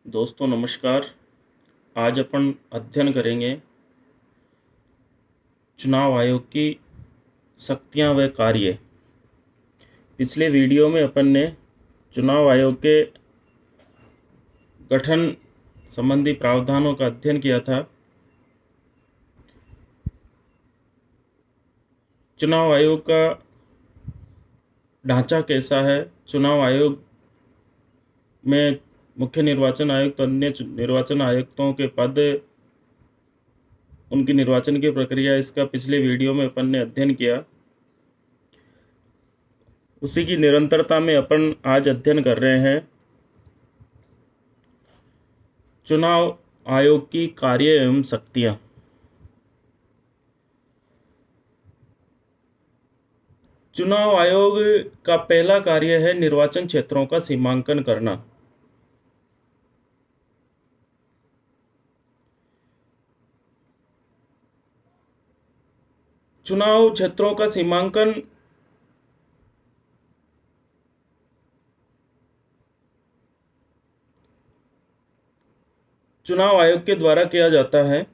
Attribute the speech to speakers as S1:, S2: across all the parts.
S1: दोस्तों नमस्कार। आज अपन अध्ययन करेंगे चुनाव आयोग की शक्तियां व कार्य। पिछले वीडियो में अपन ने चुनाव आयोग के गठन संबंधी प्रावधानों का अध्ययन किया था। चुनाव आयोग का ढांचा कैसा है, चुनाव आयोग में मुख्य निर्वाचन आयुक्त, अन्य निर्वाचन आयुक्तों के पद, उनकी निर्वाचन की प्रक्रिया, इसका पिछले वीडियो में अपन ने अध्ययन किया। उसी की निरंतरता में अपन आज अध्ययन कर रहे हैं चुनाव आयोग की कार्य एवं शक्तियां। चुनाव आयोग का पहला कार्य है निर्वाचन क्षेत्रों का सीमांकन करना। चुनाव क्षेत्रों का सीमांकन चुनाव आयोग के द्वारा किया जाता है।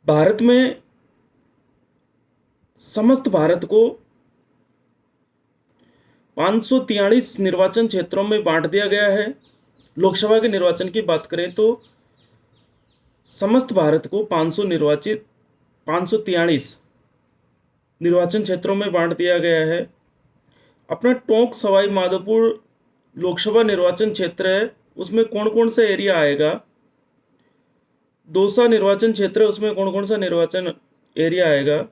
S1: भारत में समस्त भारत को 543 निर्वाचन क्षेत्रों में बांट दिया गया है। लोकसभा के निर्वाचन की बात करें तो समस्त भारत को 543 निर्वाचन क्षेत्रों में बांट दिया गया है। अपना टोंक सवाई माधोपुर लोकसभा निर्वाचन क्षेत्र है, उसमें कौन कौन सा एरिया आएगा। दौसा निर्वाचन क्षेत्र है, उसमें कौन कौन सा निर्वाचन एरिया आएगा।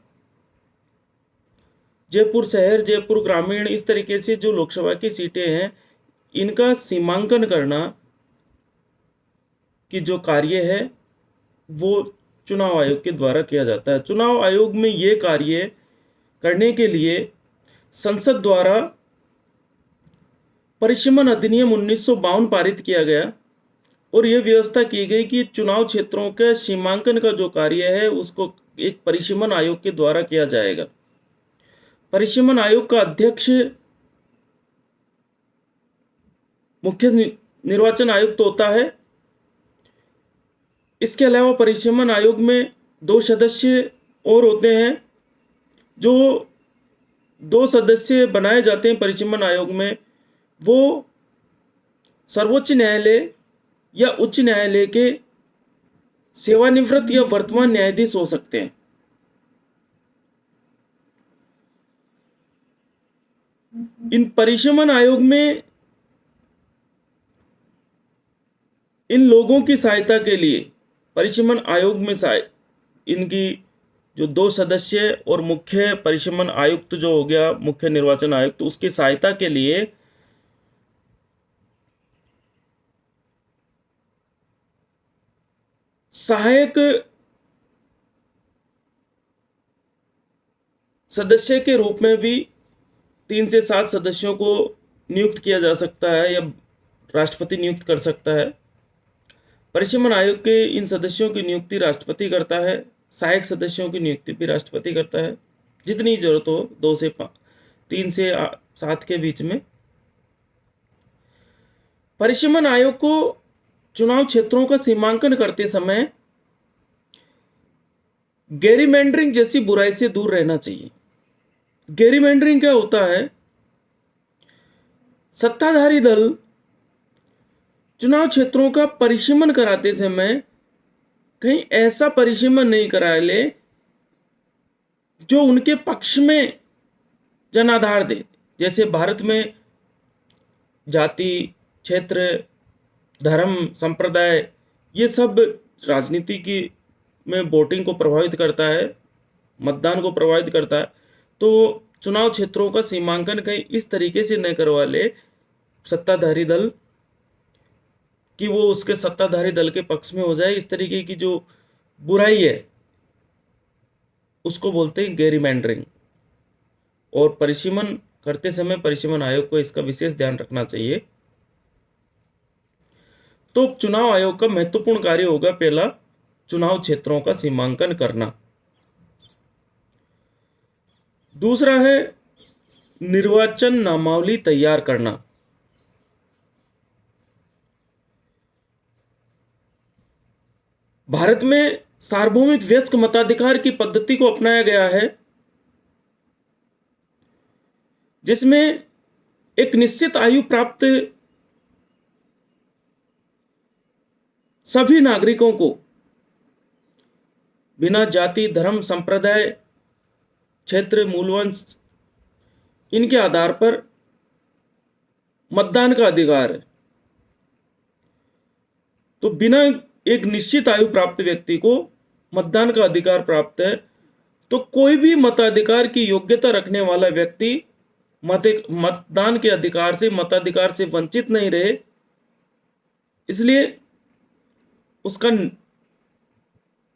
S1: जयपुर शहर, जयपुर ग्रामीण, इस तरीके से जो लोकसभा की सीटें हैं इनका सीमांकन करना की जो कार्य है वो चुनाव आयोग के द्वारा किया जाता है। चुनाव आयोग में ये कार्य करने के लिए संसद द्वारा परिसीमन अधिनियम 1952 पारित किया गया और यह व्यवस्था की गई कि चुनाव क्षेत्रों के सीमांकन का जो कार्य है उसको एक परिसीमन आयोग के द्वारा किया जाएगा। परिसीमन आयोग का अध्यक्ष मुख्य निर्वाचन आयुक्त होता है। इसके अलावा परिसीमन आयोग में 2 सदस्य और होते हैं। जो 2 सदस्य बनाए जाते हैं परिसीमन आयोग में, वो सर्वोच्च न्यायालय या उच्च न्यायालय के सेवानिवृत्त या वर्तमान न्यायाधीश हो सकते हैं। इन परिसीमन आयोग में इन लोगों की सहायता के लिए परिसीमन आयोग में इनकी जो 2 सदस्य और मुख्य परिसीमन आयुक्त जो हो गया मुख्य निर्वाचन आयुक्त, उसकी सहायता के लिए सहायक सदस्य के रूप में भी 3 से 7 सदस्यों को नियुक्त किया जा सकता है या राष्ट्रपति नियुक्त कर सकता है। परिसीमन आयोग के इन सदस्यों की नियुक्ति राष्ट्रपति करता है, सहायक सदस्यों की नियुक्ति भी राष्ट्रपति करता है, जितनी जरूरत हो 2 से 3 से 7 के बीच में। परिसीमन आयोग को चुनाव क्षेत्रों का सीमांकन करते समय गेरीमैंडरिंग जैसी बुराई से दूर रहना चाहिए। गेरीमैंडरिंग क्या होता है? सत्ताधारी दल चुनाव क्षेत्रों का परिसीमन कराते समय कहीं ऐसा परिसीमन नहीं करा ले जो उनके पक्ष में जनाधार दे। जैसे भारत में जाति, क्षेत्र, धर्म, संप्रदाय, ये सब राजनीति की में वोटिंग को प्रभावित करता है, मतदान को प्रभावित करता है। तो चुनाव क्षेत्रों का सीमांकन कहीं इस तरीके से न करवा ले सत्ताधारी दल कि वो उसके सत्ताधारी दल के पक्ष में हो जाए। इस तरीके की जो बुराई है उसको बोलते हैं गेरीमैंडरिंग। और परिसीमन करते समय परिसीमन आयोग को इसका विशेष ध्यान रखना चाहिए। तो चुनाव आयोग का महत्वपूर्ण कार्य होगा पहला, चुनाव क्षेत्रों का सीमांकन करना। दूसरा है निर्वाचन नामावली तैयार करना। भारत में सार्वभौमिक वयस्क मताधिकार की पद्धति को अपनाया गया है, जिसमें एक निश्चित आयु प्राप्त सभी नागरिकों को बिना जाति, धर्म, संप्रदाय, क्षेत्र, मूलवंश इनके आधार पर मतदान का अधिकार है। तो बिना एक निश्चित आयु प्राप्त व्यक्ति को मतदान का अधिकार प्राप्त है, तो कोई भी मताधिकार की योग्यता रखने वाला व्यक्ति मतदान के अधिकार से, मताधिकार से वंचित नहीं रहे, इसलिए उसका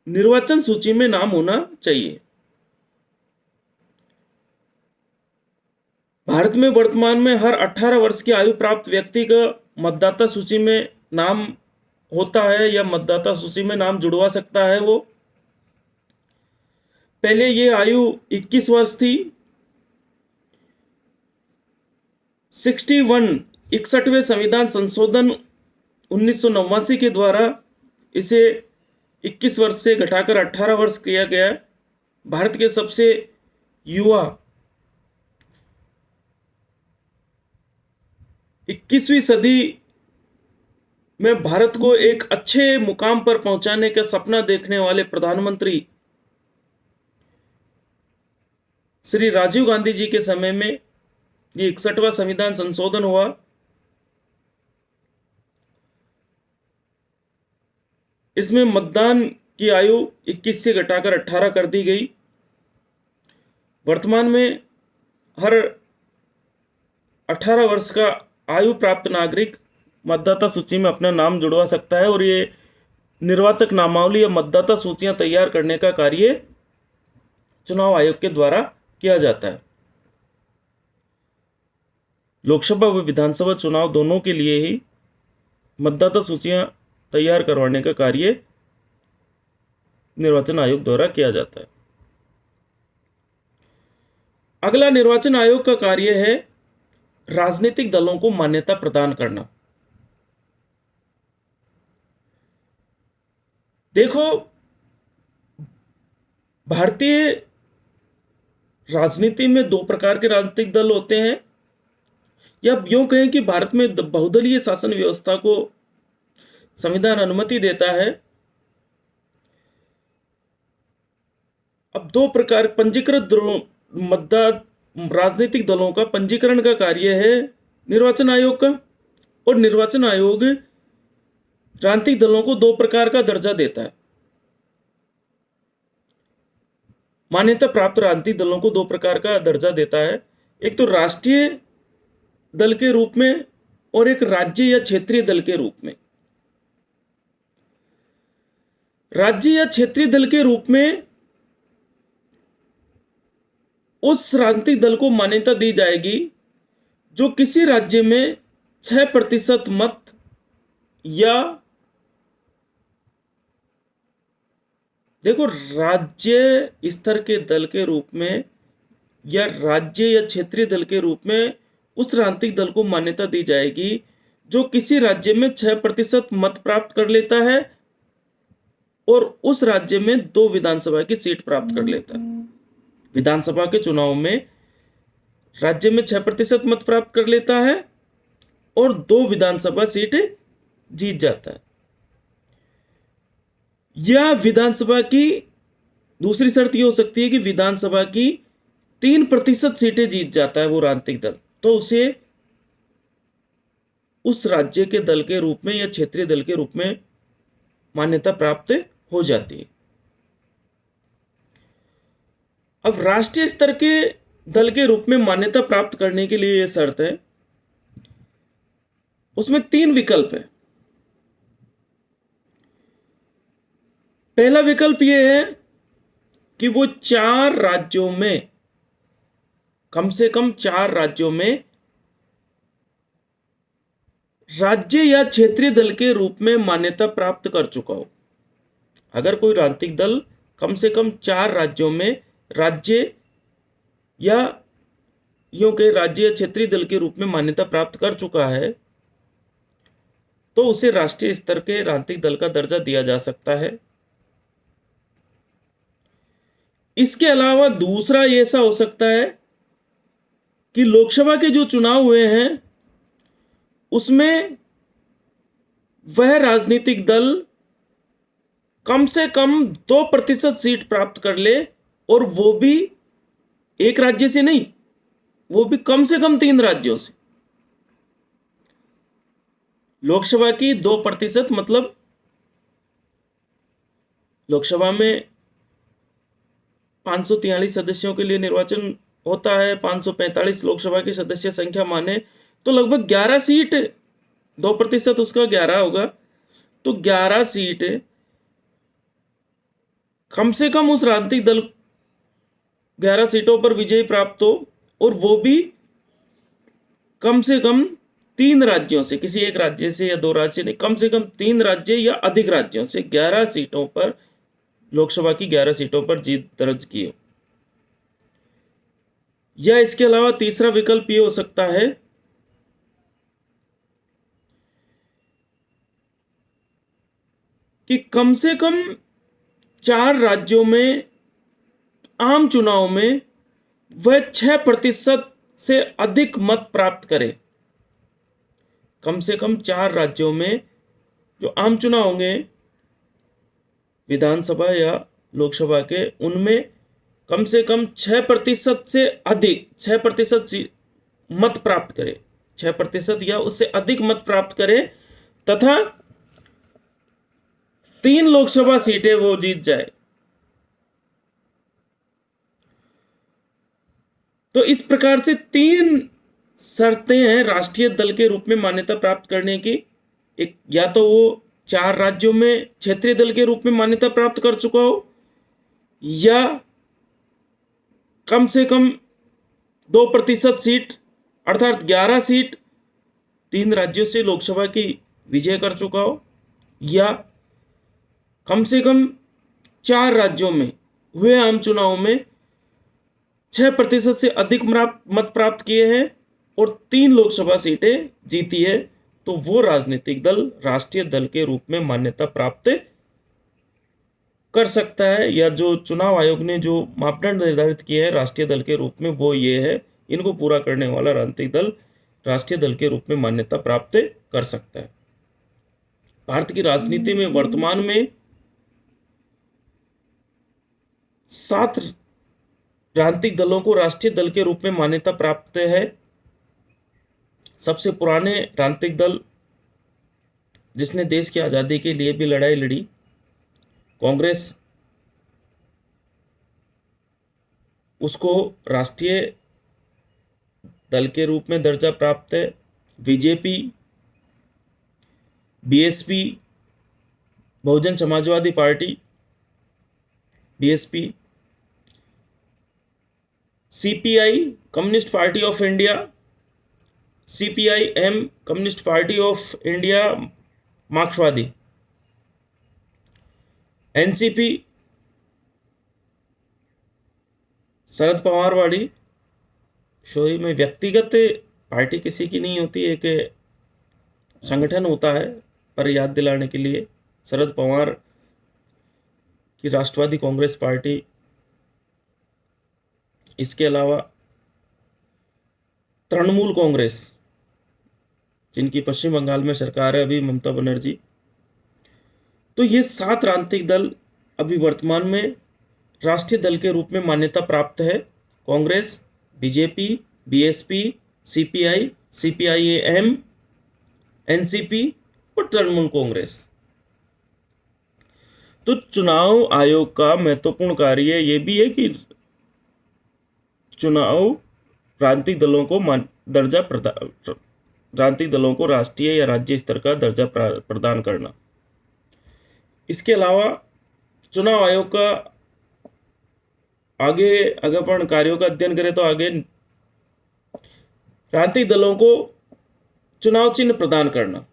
S1: निर्वाचन सूची में नाम होना चाहिए। भारत में वर्तमान में हर 18 वर्ष की आयु प्राप्त व्यक्ति का मतदाता सूची में नाम होता है या मतदाता सूची में नाम जुड़वा सकता है वो। पहले ये आयु 21 वर्ष थी। 61वें संविधान संशोधन 1989 के द्वारा इसे 21 वर्ष से घटाकर 18 वर्ष किया गया। भारत के सबसे युवा 21वीं सदी में भारत को एक अच्छे मुकाम पर पहुंचाने का सपना देखने वाले प्रधानमंत्री श्री राजीव गांधी जी के समय में ये 61वां संविधान संशोधन हुआ। इसमें मतदान की आयु 21 से घटाकर 18 कर दी गई। वर्तमान में हर 18 वर्ष का आयु प्राप्त नागरिक मतदाता सूची में अपना नाम जुड़वा सकता है और ये निर्वाचक नामावली या मतदाता सूचियां तैयार करने का कार्य चुनाव आयोग के द्वारा किया जाता है। लोकसभा व विधानसभा चुनाव दोनों के लिए ही मतदाता सूचियां तैयार करवाने का कार्य निर्वाचन आयोग द्वारा किया जाता है। अगला निर्वाचन आयोग का कार्य है राजनीतिक दलों को मान्यता प्रदान करना। देखो, भारतीय राजनीति में दो प्रकार के राजनीतिक दल होते हैं, या यूं कहें कि भारत में बहुदलीय शासन व्यवस्था को संविधान अनुमति देता है। अब दो प्रकार पंजीकृत राजनीतिक दलों का पंजीकरण का कार्य है निर्वाचन आयोग का, और निर्वाचन आयोग राजनीतिक दलों को दो प्रकार का दर्जा देता है। मान्यता प्राप्त राजनीतिक दलों को दो प्रकार का दर्जा देता है, एक तो राष्ट्रीय दल के रूप में और एक राज्य या क्षेत्रीय दल के रूप में। राज्य या क्षेत्रीय दल के रूप में उस राजनीतिक दल को मान्यता दी जाएगी जो किसी राज्य में 6% मत या देखो, राज्य स्तर के दल के रूप में या राज्य या क्षेत्रीय दल के रूप में उस राजनीतिक दल को मान्यता दी जाएगी जो किसी राज्य में 6% मत प्राप्त कर लेता है और उस राज्य में 2 विधानसभा की सीट प्राप्त कर लेता है। विधानसभा के चुनाव में राज्य में 6% मत प्राप्त कर लेता है और 2 विधानसभा सीट जीत जाता है। या विधानसभा की दूसरी शर्त यह हो सकती है कि विधानसभा की 3% सीटें जीत जाता है वो राजनीतिक दल, तो उसे उस राज्य के दल के रूप में या क्षेत्रीय दल के रूप में मान्यता प्राप्त हो जाती है। अब राष्ट्रीय स्तर के दल के रूप में मान्यता प्राप्त करने के लिए यह शर्त है, उसमें 3 विकल्प है। पहला विकल्प यह है कि वो 4 राज्यों में, कम से कम 4 राज्यों में राज्य या क्षेत्रीय दल के रूप में मान्यता प्राप्त कर चुका हो। अगर कोई राजनीतिक दल कम से कम 4 राज्यों में राज्य या के राज्य या क्षेत्रीय दल के रूप में मान्यता प्राप्त कर चुका है तो उसे राष्ट्रीय स्तर के राजनीतिक दल का दर्जा दिया जा सकता है। इसके अलावा दूसरा ये ऐसा हो सकता है कि लोकसभा के जो चुनाव हुए हैं उसमें वह राजनीतिक दल कम से कम 2% सीट प्राप्त कर ले, और वो भी एक राज्य से नहीं, वो भी कम से कम 3 राज्यों से। लोकसभा की 2% मतलब लोकसभा में 543 सदस्यों के लिए निर्वाचन होता है, 545 लोकसभा की सदस्य संख्या माने तो लगभग 11 सीट, 2% उसका 11 होगा, तो 11 सीट कम से कम उस राजनीतिक दल 11 सीटों पर विजय प्राप्त हो, और वो भी कम से कम 3 राज्यों से, किसी एक राज्य से या 2 राज्य से नहीं, कम से कम 3 राज्य या अधिक राज्यों से 11 सीटों पर, लोकसभा की 11 सीटों पर जीत दर्ज की हो। या इसके अलावा तीसरा विकल्प ये हो सकता है कि कम से कम 4 राज्यों में आम चुनाव में वह 6% से अधिक मत प्राप्त करे। कम से कम 4 राज्यों में जो आम चुनाव होंगे विधानसभा या लोकसभा के, उनमें कम से कम 6% से अधिक, 6% मत प्राप्त करे, 6% या उससे अधिक मत प्राप्त करे, तथा 3 लोकसभा सीटें वो जीत जाए। तो इस प्रकार से 3 शर्तें हैं राष्ट्रीय दल के रूप में मान्यता प्राप्त करने की। एक, या तो वो 4 राज्यों में क्षेत्रीय दल के रूप में मान्यता प्राप्त कर चुका हो, या कम से कम 2% सीट अर्थात 11 सीट 3 राज्यों से लोकसभा की विजय कर चुका हो, या कम से कम 4 राज्यों में हुए आम चुनाव में 6% से अधिक मत प्राप्त किए हैं और 3 लोकसभा सीटें जीती है, तो वो राजनीतिक दल राष्ट्रीय दल के रूप में मान्यता प्राप्त कर सकता है। या जो चुनाव आयोग ने जो मापदंड निर्धारित किए हैं राष्ट्रीय दल के रूप में, वो ये है, इनको पूरा करने वाला राजनीतिक दल राष्ट्रीय दल के रूप में मान्यता प्राप्त कर सकता है। भारत की राजनीति में वर्तमान में 7 राजनीतिक दलों को राष्ट्रीय दल के रूप में मान्यता प्राप्त है। सबसे पुराने राजनीतिक दल जिसने देश की आज़ादी के लिए भी लड़ाई लड़ी, कांग्रेस, उसको राष्ट्रीय दल के रूप में दर्जा प्राप्त है। BJP, BSP, Bahujan Samajwadi party, BSP, CPI, communist party of India, CPIM, communist party of India, मार्क्सवादी, एनसीपी, शरद पवार वाली। शोरी में व्यक्तिगत पार्टी किसी की नहीं होती, एक संगठन होता है, पर याद दिलाने के लिए शरद पवार की राष्ट्रवादी कांग्रेस पार्टी। इसके अलावा तृणमूल कांग्रेस, जिनकी पश्चिम बंगाल में सरकार है अभी, ममता बनर्जी। तो ये 7 राजनीतिक दल अभी वर्तमान में राष्ट्रीय दल के रूप में मान्यता प्राप्त है। Congress, BJP, BSP, CPI, CPIM, NCP और तृणमूल कांग्रेस। तो चुनाव आयोग का महत्वपूर्ण कार्य ये भी है कि चुनाव राजनीतिक दलों को राजनीतिक दलों को राष्ट्रीय या राज्य स्तर का दर्जा प्रदान करना। इसके अलावा चुनाव आयोग का आगे अगर अपन कार्यों का अध्ययन करें तो आगे राजनीतिक दलों को चुनाव चिन्ह प्रदान करना।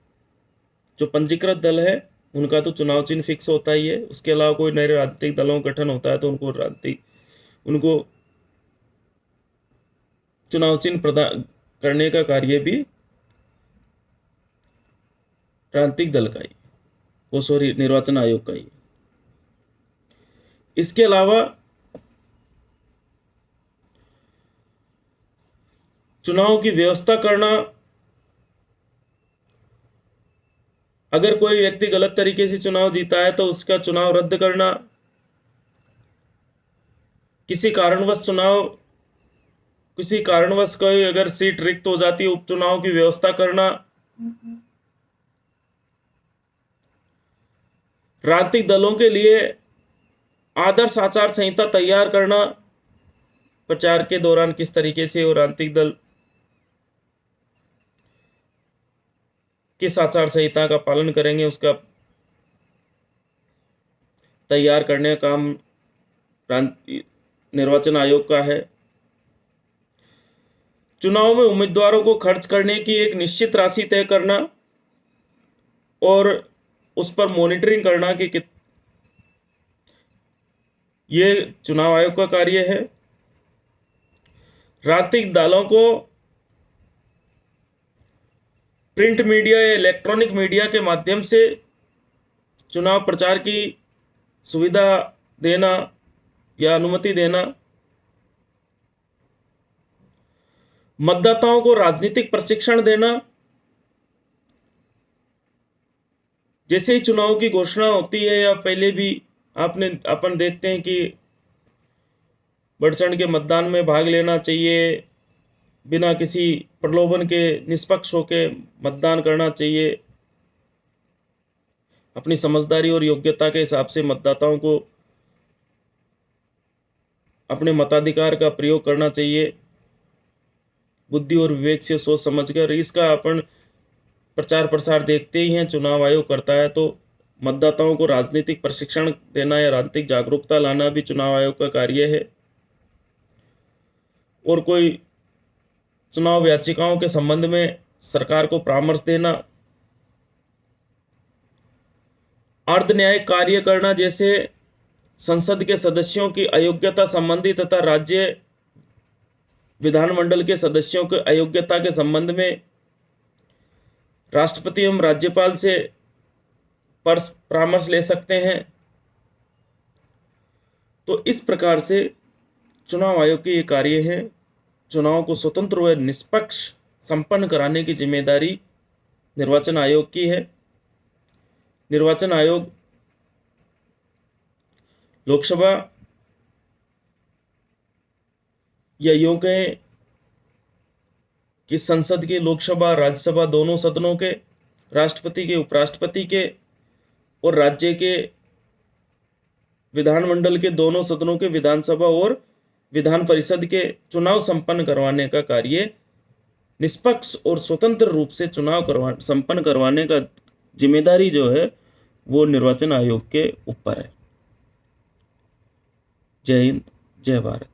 S1: जो पंजीकृत दल है उनका तो चुनाव चिन्ह फिक्स होता ही है। उसके अलावा कोई नए राजनीतिक दलों का गठन होता है तो उनको चुनाव चिन्ह प्रदान करने का कार्य भी राजनीतिक दल का ही, निर्वाचन आयोग का ही। इसके अलावा चुनाव की व्यवस्था करना, अगर कोई व्यक्ति गलत तरीके से चुनाव जीता है तो उसका चुनाव रद्द करना, किसी कारणवश कोई अगर सीट रिक्त हो जाती है, उपचुनाव की व्यवस्था करना, राजनीतिक दलों के लिए आदर्श आचार संहिता तैयार करना, प्रचार के दौरान किस तरीके से वो राजनीतिक दल किस आचार संहिता का पालन करेंगे, उसका तैयार करने का काम निर्वाचन आयोग का है। चुनाव में उम्मीदवारों को खर्च करने की एक निश्चित राशि तय करना और उस पर मॉनिटरिंग करना कि ये चुनाव आयोग का कार्य है। राजनीतिक दलों को प्रिंट मीडिया या इलेक्ट्रॉनिक मीडिया के माध्यम से चुनाव प्रचार की सुविधा देना या अनुमति देना, मतदाताओं को राजनीतिक प्रशिक्षण देना, जैसे ही चुनाव की घोषणा होती है या पहले भी अपन देखते हैं कि बढ़ चढ़ के मतदान में भाग लेना चाहिए, बिना किसी प्रलोभन के निष्पक्ष होकर मतदान करना चाहिए, अपनी समझदारी और योग्यता के हिसाब से मतदाताओं को अपने मताधिकार का प्रयोग करना चाहिए, बुद्धि और विवेक से सोच समझकर। इसका अपन प्रचार प्रसार देखते ही हैं, चुनाव आयोग करता है। तो मतदाताओं को राजनीतिक प्रशिक्षण देना या राजनीतिक जागरूकता लाना भी चुनाव आयोग का कार्य है। और कोई चुनाव याचिकाओं के संबंध में सरकार को परामर्श देना, अर्ध न्यायिक कार्य करना, जैसे संसद के सदस्यों की अयोग्यता संबंधी तथा राज्य विधानमंडल के सदस्यों की अयोग्यता के संबंध में राष्ट्रपति एवं राज्यपाल से परामर्श ले सकते हैं। तो इस प्रकार से चुनाव आयोग के ये कार्य है। चुनाव को स्वतंत्र व निष्पक्ष संपन्न कराने की जिम्मेदारी निर्वाचन आयोग की है। निर्वाचन आयोग लोकसभा या यूं कहें कि संसद के, लोकसभा राज्यसभा दोनों सदनों के, राष्ट्रपति के, उपराष्ट्रपति के और राज्य के विधानमंडल के दोनों सदनों के, विधानसभा और विधान परिषद के चुनाव संपन्न करवाने का कार्य, निष्पक्ष और स्वतंत्र रूप से चुनाव संपन्न करवाने का जिम्मेदारी जो है वो निर्वाचन आयोग के ऊपर है। जय हिंद, जय भारत।